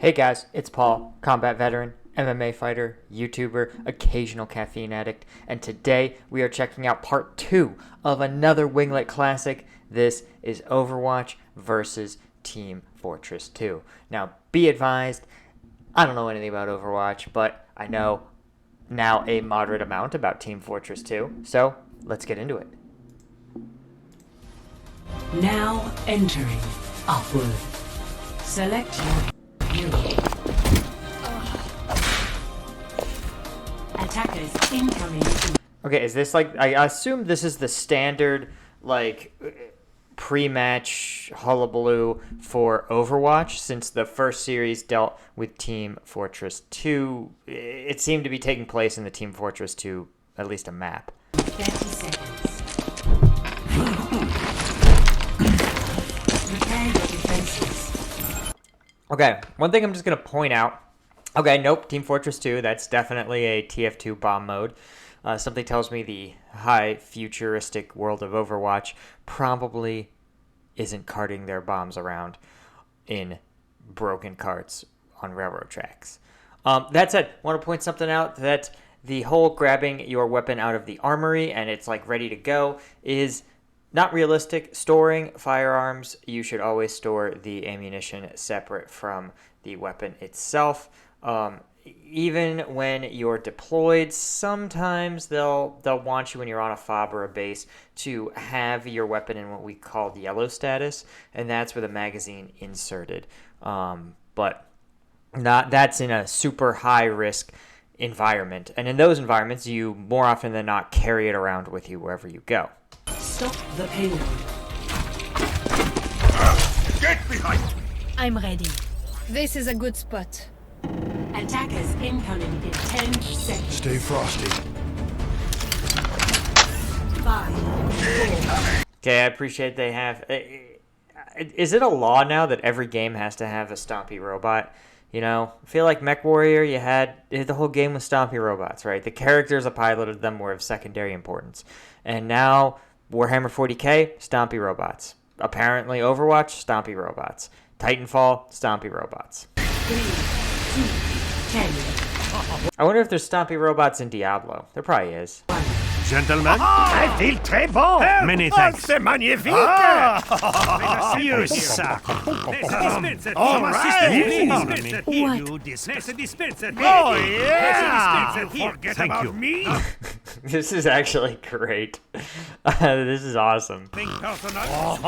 Hey guys, it's Paul, combat veteran, MMA fighter, YouTuber, occasional caffeine addict, and today we are checking out part 2 of another Winglet classic. This is Overwatch versus Team Fortress 2. Now, be advised, I don't know anything about Overwatch, but I know now a moderate amount about Team Fortress 2, so let's get into it. Now entering upward. Select your hero. Attackers incoming. Okay, is this like, I assume this is the standard, like, pre-match hullabaloo for Overwatch, since the first series dealt with Team Fortress 2. It seemed to be taking place in the Team Fortress 2, at least a map. 30 seconds. Prepare your defenses. Okay, one thing I'm just going to point out. Okay, nope, Team Fortress 2, that's definitely a TF2 bomb mode. Something tells me the high futuristic world of Overwatch probably isn't carting their bombs around in broken carts on railroad tracks. That said, I want to point something out, that the whole grabbing your weapon out of the armory and it's like ready to go is not realistic. Storing firearms, you should always store the ammunition separate from the weapon itself. Even when you're deployed, sometimes they'll want you when you're on a fob or a base to have your weapon in what we call yellow status, and that's with a magazine inserted. But that's in a super high risk environment, and in those environments, you more often than not carry it around with you wherever you go. Stop the payload. Get behind! I'm ready. This is a good spot. Attackers incoming in 10 seconds. Stay frosty. 5, Okay, I appreciate they have... Is it a law now that every game has to have a stompy robot? You know, I feel like MechWarrior, you had the whole game with stompy robots, right? The characters that piloted them were of secondary importance. And now, Warhammer 40k, stompy robots. Apparently, Overwatch, stompy robots. Titanfall, stompy robots. 3, 2, 10. I wonder if there's stompy robots in Diablo. There probably is. Gentlemen, I feel très bon. Many thanks. C'est magnifique. You suck. All right. Oh, yeah. Forget Thank about you. me. This is actually great. This is awesome. Think personal.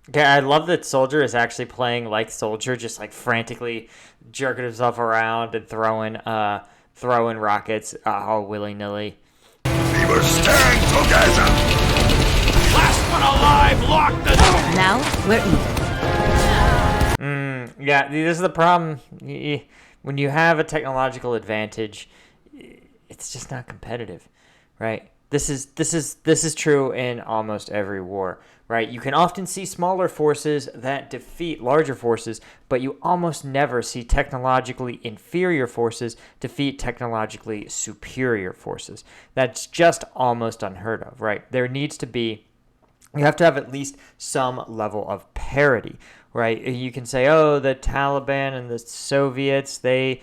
Okay, I love that Soldier is actually playing like Soldier, just like frantically jerking himself around and throwing rockets all willy-nilly. We will stand together. Last one alive, lock the door. Now we're in. Yeah, this is the problem. When you have a technological advantage, it's just not competitive, right? This is true in almost every war, right? You can often see smaller forces that defeat larger forces, but you almost never see technologically inferior forces defeat technologically superior forces. That's just almost unheard of, right? You have to have at least some level of parity, right? You can say, oh, the Taliban and the Soviets, the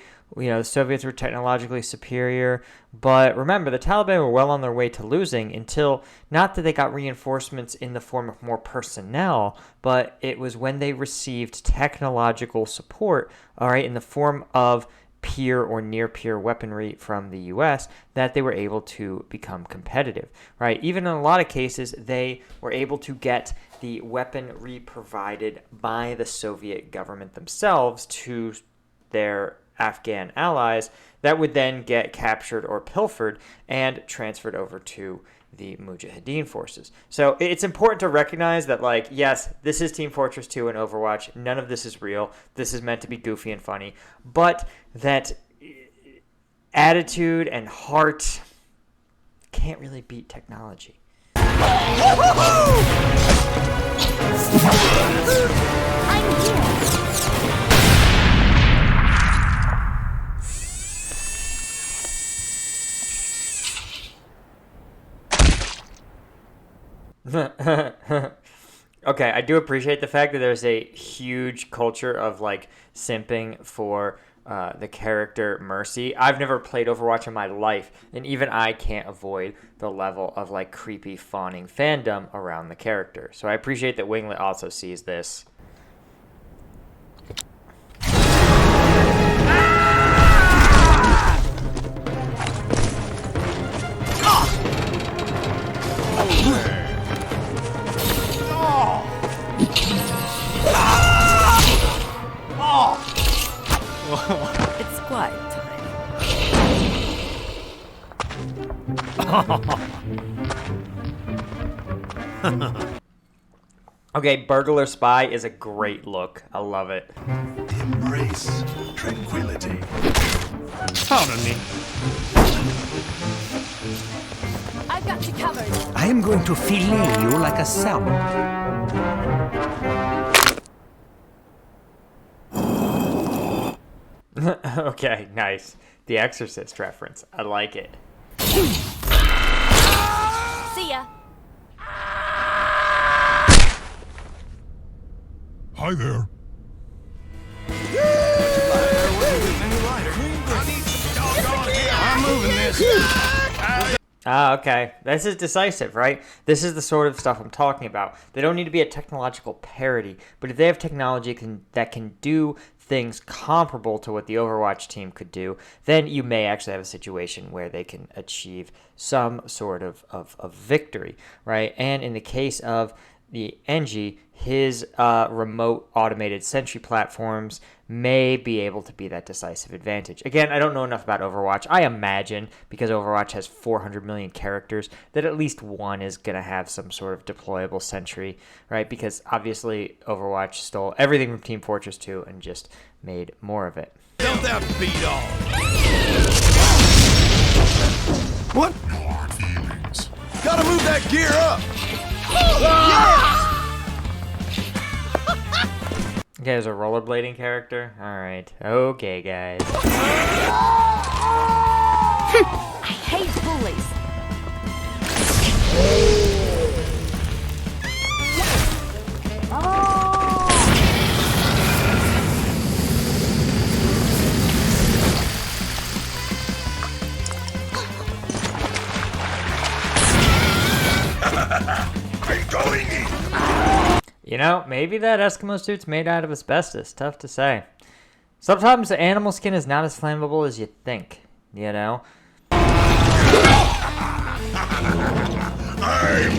Soviets were technologically superior, but remember, the Taliban were well on their way to losing until, not that they got reinforcements in the form of more personnel, but it was when they received technological support, all right, in the form of peer or near-peer weaponry from the U.S., that they were able to become competitive, right? Even in a lot of cases, they were able to get the weaponry provided by the Soviet government themselves to their Afghan allies that would then get captured or pilfered and transferred over to the Mujahideen forces. So it's important to recognize that, like, yes, this is Team Fortress 2 and Overwatch. None of this is real. This is meant to be goofy and funny. But that attitude and heart can't really beat technology. I'm here. Okay, I do appreciate the fact that there's a huge culture of like simping for the character Mercy. I've never played Overwatch in my life, and even I can't avoid the level of like creepy fawning fandom around the character. So I appreciate that Winglet also sees this. It's quiet time. Okay, Burglar Spy is a great look. I love it. Embrace tranquility. Pardon me. I've got you covered. I am going to fillet you like a salmon. Okay, nice. The Exorcist reference. I like it. See ya. Hi there. I'm moving this. Ah, okay. This is decisive, right? This is the sort of stuff I'm talking about. They don't need to be a technological parody, but if they have technology that can do things comparable to what the Overwatch team could do, then you may actually have a situation where they can achieve some sort of victory, right? And in the case of the Engie, his remote automated sentry platforms may be able to be that decisive advantage. Again, I don't know enough about Overwatch. I imagine, because Overwatch has 400 million characters, that at least one is going to have some sort of deployable sentry, right? Because obviously Overwatch stole everything from Team Fortress 2 and just made more of it. Dump that beat off. What? Hard feelings. Gotta move that gear up. Okay, there's a rollerblading character. All right. Okay, guys. I hate bullies. I'm going in. You know, maybe that Eskimo suit's made out of asbestos. Tough to say. Sometimes the animal skin is not as flammable as you think, you know? I'm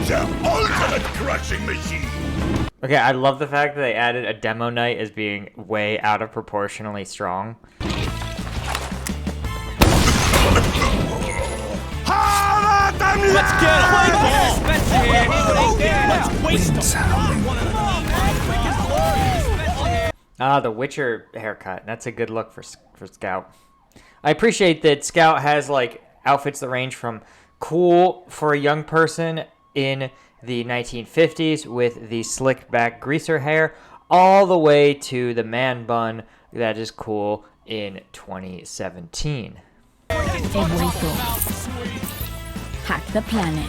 the ultimate crushing machine. Okay, I love the fact that they added a demo knight as being way out of proportionally strong. Let's get Ah, the Witcher haircut. That's a good look for Scout. I appreciate that Scout has like outfits that range from cool for a young person in the 1950s with the slick back greaser hair all the way to the man bun that is cool in 2017. He vuelto. Hack the planet.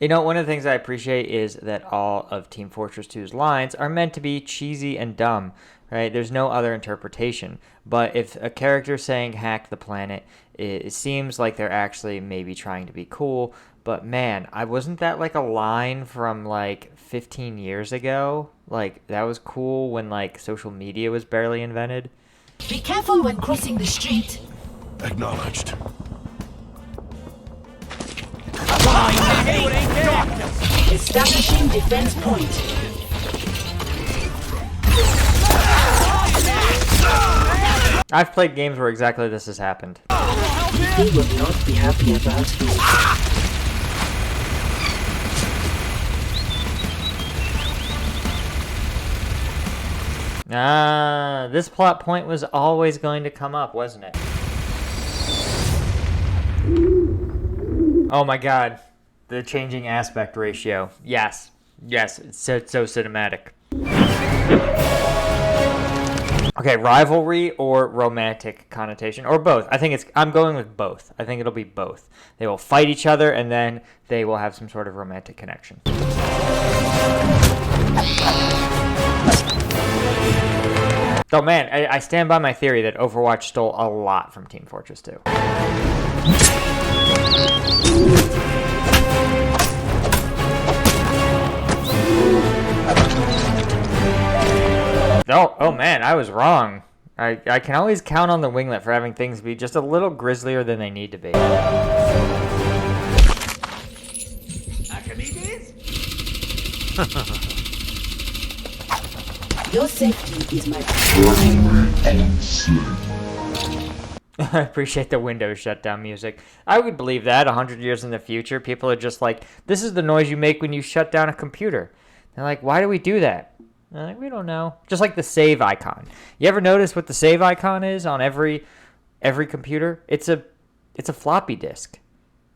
You know, one of the things I appreciate is that all of Team Fortress 2's lines are meant to be cheesy and dumb, right? There's no other interpretation. But if a character saying hack the planet, it seems like they're actually maybe trying to be cool. But man, wasn't that like a line from like 15 years ago? Like, that was cool when like social media was barely invented. Be careful when crossing the street. Acknowledged. Establishing defense point. I've played games where exactly this has happened. He will not be happy about this. Ah, this plot point was always going to come up, wasn't it? Oh my god. The changing aspect ratio. Yes. Yes, it's so cinematic. Okay, rivalry or romantic connotation, or both. I'm going with both. I think it'll be both. They will fight each other, and then they will have some sort of romantic connection. Oh man, I stand by my theory that Overwatch stole a lot from Team Fortress 2. Oh man, I was wrong. I can always count on the Winglet for having things be just a little grislier than they need to be. Your safety is my primary I appreciate the Windows shutdown music. I would believe that 100 years in the future, people are just like, this is the noise you make when you shut down a computer. They're like, why do we do that? They're like, we don't know. Just like the save icon. You ever notice what the save icon is on every computer? It's a floppy disk.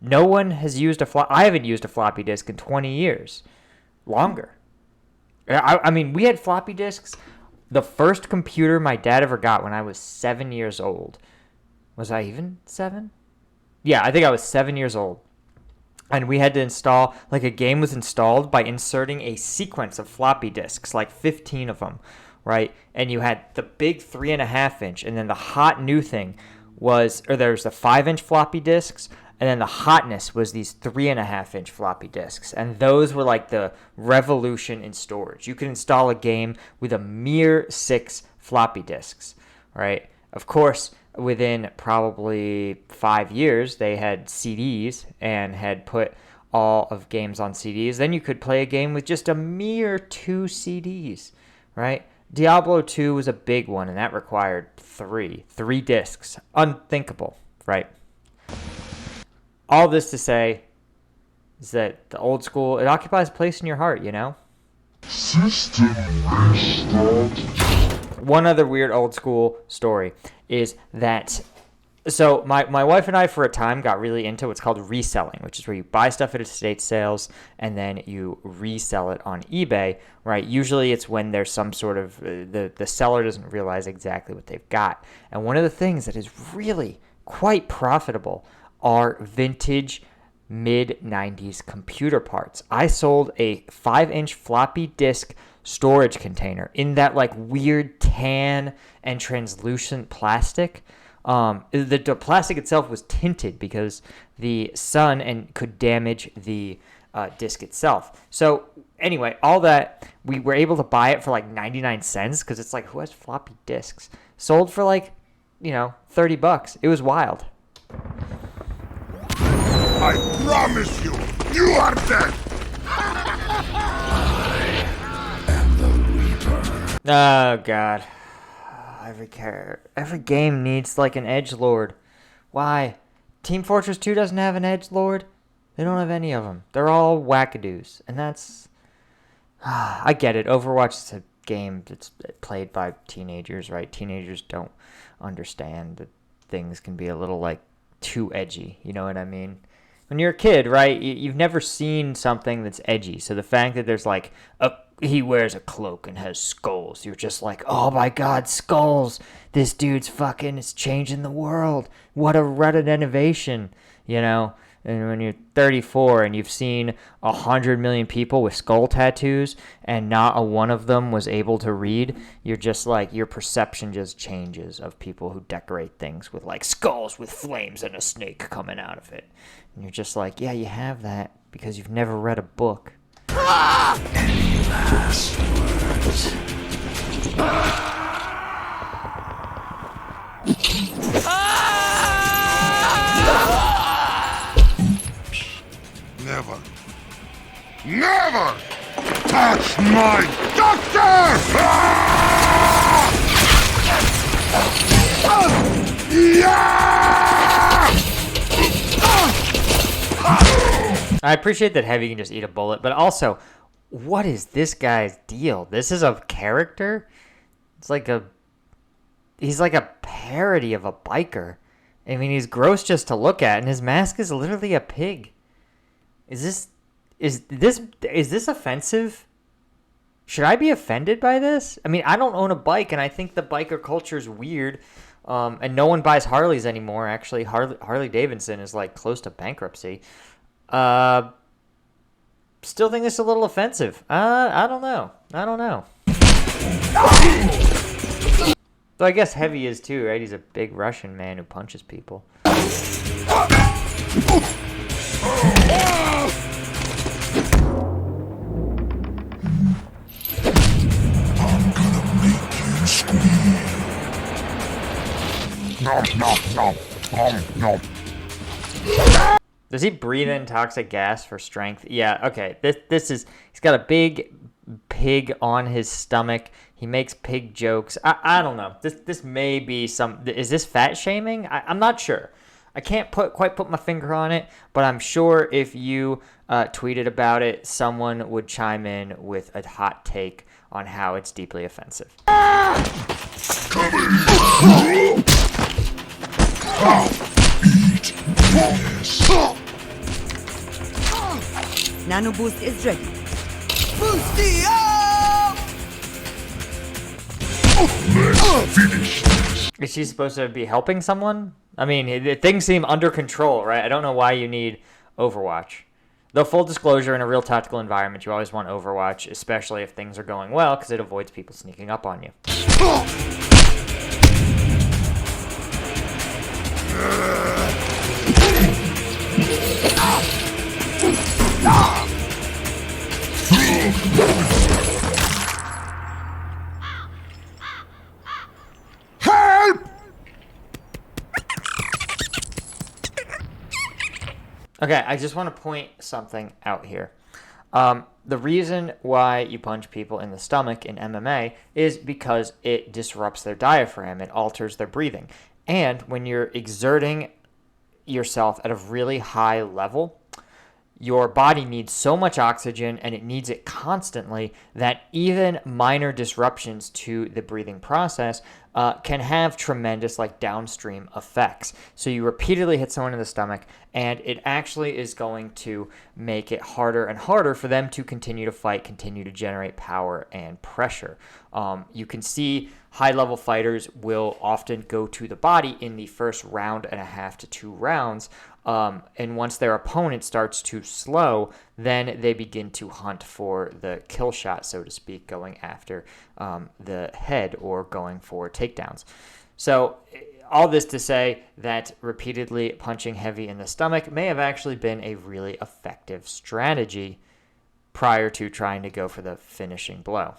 No one has used I haven't used a floppy disk in 20 years. Longer. I mean, we had floppy disks. The first computer my dad ever got when I was 7 years old. Was I even 7? Yeah, I think I was 7 years old. And we had to install, like a game was installed by inserting a sequence of floppy disks, like 15 of them, right? And you had the big 3.5 inch, and then the hot new thing was, or there's the 5-inch floppy disks, and then the hotness was these 3.5 inch floppy disks. And those were like the revolution in storage. You could install a game with a mere 6 floppy disks, right? Of course, within probably 5 years, they had CDs and had put all of games on CDs. Then you could play a game with just a mere 2 CDs, right? Diablo 2 was a big one, and that required 3 discs. Unthinkable, right? All this to say is that the old school, it occupies a place in your heart, you know? System restart. One other weird old school story is that, so my wife and I for a time got really into what's called reselling, which is where you buy stuff at estate sales and then you resell it on eBay, right? Usually it's when there's some sort of, the seller doesn't realize exactly what they've got. And one of the things that is really quite profitable are vintage mid-90s computer parts. I sold a 5-inch floppy disk storage container in that like weird tan and translucent plastic. The plastic itself was tinted because the sun and could damage the disk itself. So anyway, all that, we were able to buy it for like 99 cents because it's like, who has floppy disks? Sold for like, $30. It was wild. I promise you, you are dead! Oh, God. Every game needs, like, an edgelord. Why? Team Fortress 2 doesn't have an edgelord? They don't have any of them. They're all wackadoos. And that's... I get it. Overwatch is a game that's played by teenagers, right? Teenagers don't understand that things can be a little, like, too edgy. You know what I mean? When you're a kid, right, you've never seen something that's edgy. So the fact that there's like, he wears a cloak and has skulls, you're just like, oh my God, skulls. This dude's fucking is changing the world. What an innovation, And when you're 34 and you've seen 100 million people with skull tattoos and not a one of them was able to read, you're just like, your perception just changes of people who decorate things with like skulls with flames and a snake coming out of it. And you're just like, yeah, you have that because you've never read a book. Any last words? Never. Never touch my doctor! I appreciate that Heavy can just eat a bullet, but also, what is this guy's deal? This is a character? He's like a parody of a biker. I mean, he's gross just to look at, and his mask is literally a pig. Is this offensive? Should I be offended by this? I mean, I don't own a bike, and I think the biker culture is weird. And no one buys Harleys anymore. Actually, Harley Davidson is like close to bankruptcy. Still think this is a little offensive. I don't know. So I guess Heavy is too, right? He's a big Russian man who punches people. Does he breathe in toxic gas for strength? Yeah, okay. This is, he's got a big pig on his stomach. He makes pig jokes. I don't know. This may be some, is this fat shaming? I'm not sure. I can't quite put my finger on it, but I'm sure if you tweeted about it, someone would chime in with a hot take on how it's deeply offensive. Nano boost is ready. Is she supposed to be helping someone? I mean, things seem under control, right? I don't know why you need Overwatch. Though, full disclosure, in a real tactical environment, you always want Overwatch, especially if things are going well, because it avoids people sneaking up on you. Okay, I just want to point something out here. The reason why you punch people in the stomach in MMA is because it disrupts their diaphragm. It alters their breathing. And when you're exerting yourself at a really high level, your body needs so much oxygen and it needs it constantly that even minor disruptions to the breathing process can have tremendous downstream effects. So you repeatedly hit someone in the stomach and it actually is going to make it harder and harder for them to continue to fight, continue to generate power and pressure. You can see high-level fighters will often go to the body in the first round and a half to 2 rounds. And once their opponent starts to slow, then they begin to hunt for the kill shot, so to speak, going after the head or going for takedowns. So all this to say that repeatedly punching Heavy in the stomach may have actually been a really effective strategy prior to trying to go for the finishing blow.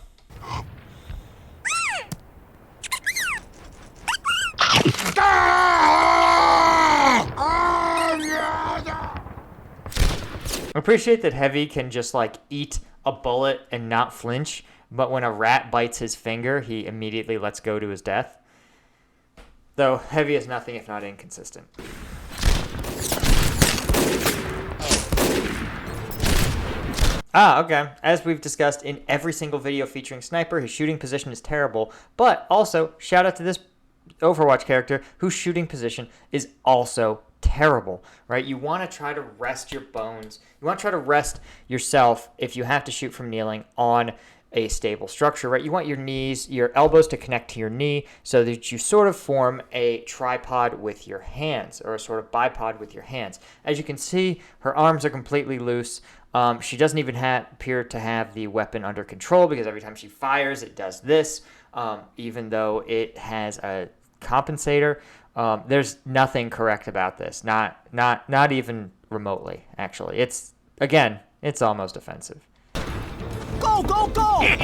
I appreciate that Heavy can just eat a bullet and not flinch, but when a rat bites his finger, he immediately lets go to his death. Though Heavy is nothing if not inconsistent. Okay. As we've discussed in every single video featuring Sniper, his shooting position is terrible, but also shout out to this Overwatch character whose shooting position is also terrible, right? You want to try to rest your bones. You want to try to rest yourself if you have to shoot from kneeling on a stable structure, right? You want your knees, your elbows to connect to your knee so that you sort of form a tripod with your hands or a sort of bipod with your hands. As you can see, her arms are completely loose. She doesn't even appear to have the weapon under control because every time she fires, it does this, even though it has a compensator. There's nothing correct about this. Not even remotely, actually. It's almost offensive. Go, go, go! Move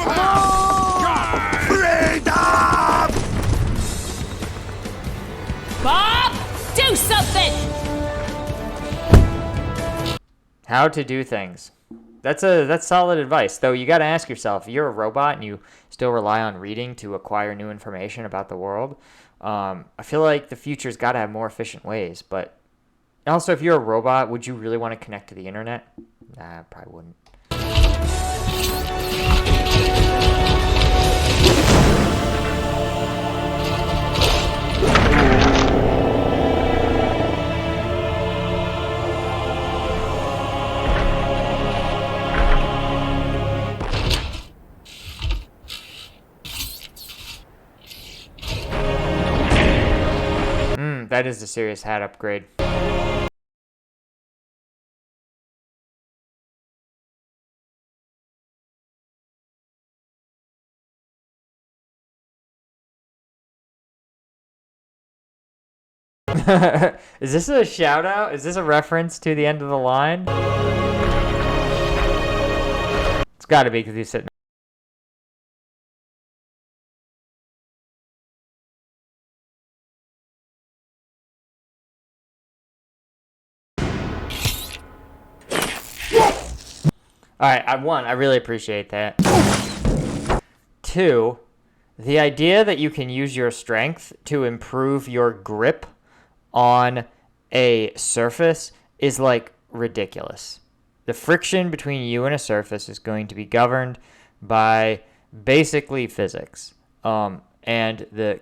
out! Freedom! Bob, do something! How to do things. That's solid advice. Though you got to ask yourself, if you're a robot and you still rely on reading to acquire new information about the world, I feel like the future's got to have more efficient ways. But also, if you're a robot, would you really want to connect to the internet? Nah, I probably wouldn't. that is a serious hat upgrade. Is this a shout out? Is this a reference to the end of the line? It's got to be because he's sitting. All right, I really appreciate that. 2, the idea that you can use your strength to improve your grip on a surface is like ridiculous. The friction between you and a surface is going to be governed by basically physics, and the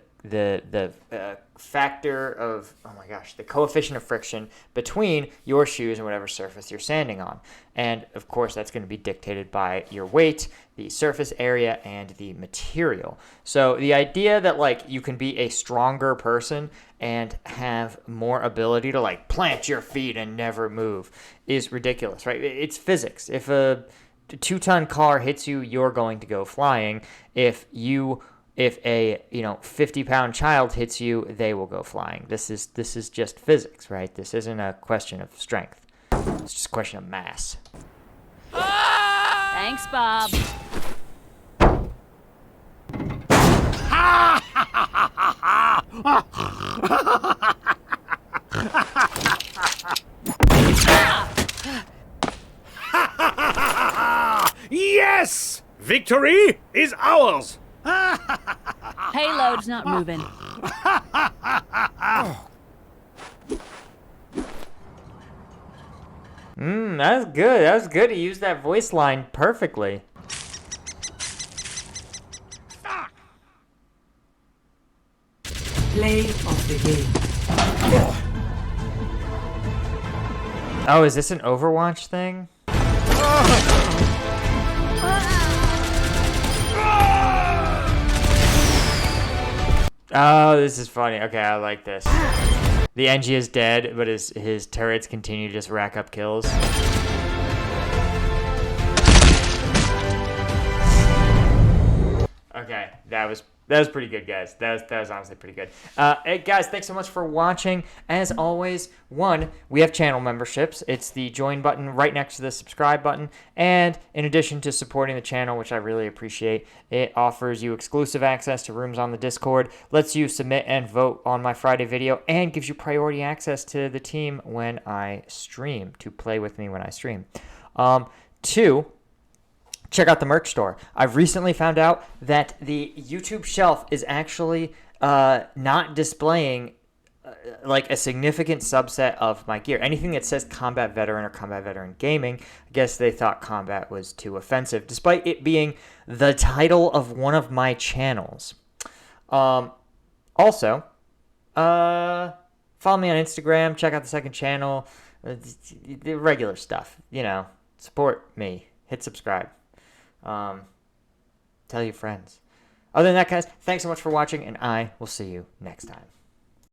factor of, oh my gosh, the coefficient of friction between your shoes and whatever surface you're standing on. And of course, that's going to be dictated by your weight, the surface area, and the material. So the idea that like you can be a stronger person and have more ability to like plant your feet and never move is ridiculous, right? It's physics. If a 2-ton car hits you, you're going to go flying. If a 50-pound child hits you, they will go flying. This is just physics, right? This isn't a question of strength. It's just a question of mass. Thanks, Bob. Yes! Victory is ours! Payload's not moving. That was good. That was good. He used that voice line perfectly. Play of the game. Oh, is this an Overwatch thing? Oh, this is funny. Okay, I like this. The Engie is dead, but his turrets continue to just rack up kills. Okay, that was pretty good, guys. That was honestly pretty good. Hey, guys, thanks so much for watching. As always, we have channel memberships. It's the join button right next to the subscribe button. And in addition to supporting the channel, which I really appreciate, it offers you exclusive access to rooms on the Discord, lets you submit and vote on my Friday video, and gives you priority access to the team when I stream, to play with me when I stream. 2, check out the merch store. I've recently found out that the YouTube shelf is actually not displaying like a significant subset of my gear. Anything that says Combat Veteran or Combat Veteran Gaming, I guess they thought combat was too offensive, despite it being the title of one of my channels. Also, follow me on Instagram, check out the second channel, the regular stuff, support me, hit subscribe. Tell your friends. Other than that, guys, thanks so much for watching, and I will see you next time.